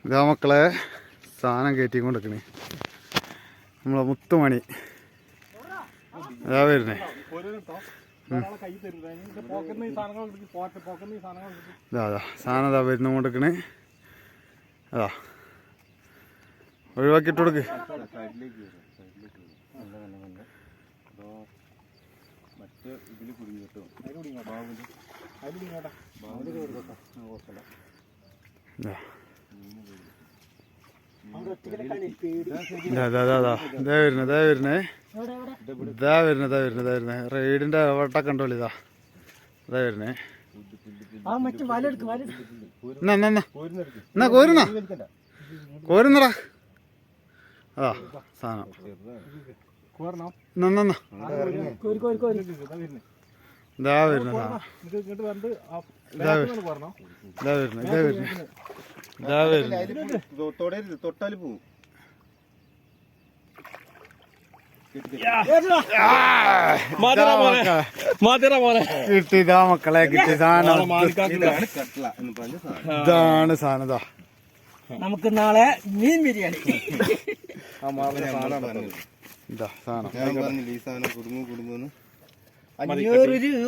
ഇതാ മക്കളെ സാധനം കയറ്റി കൊണ്ടിരിക്കണേ നമ്മളെ മുത്തുമണി അതാ വരുന്നേ. അതാ സാധനം അതാ വരുന്ന കൊണ്ടിരിക്കണേ. അതാ ഒഴിവാക്കിയിട്ട് കൊടുക്ക്. റെയ്ഡിന്റെ വട്ടൊക്കെ ഉണ്ടോ ഇതാ ഇതാ വരുന്നേ. എന്നാ കോരുന്നാ കോരുന്നടാ. അതാ സാധനം ഇതാ വരുന്ന സാധനം. ഇതാ വരുന്ന ഇതാ വരുന്ന ഇതാ വരുന്ന തൊട്ടാല് പോവും. കിട്ടിയതാ മക്കളെ, കിട്ടിയ സാധനം. ഇതാണ് സാധനം. ഇതാ നമുക്ക് നാളെ മീൻ ബിരിയാണി. ഇതാ സാധനം. ഞാൻ പറഞ്ഞില്ല ഈ സാധനം കുടുങ്ങുന്നു. 500 രൂപ.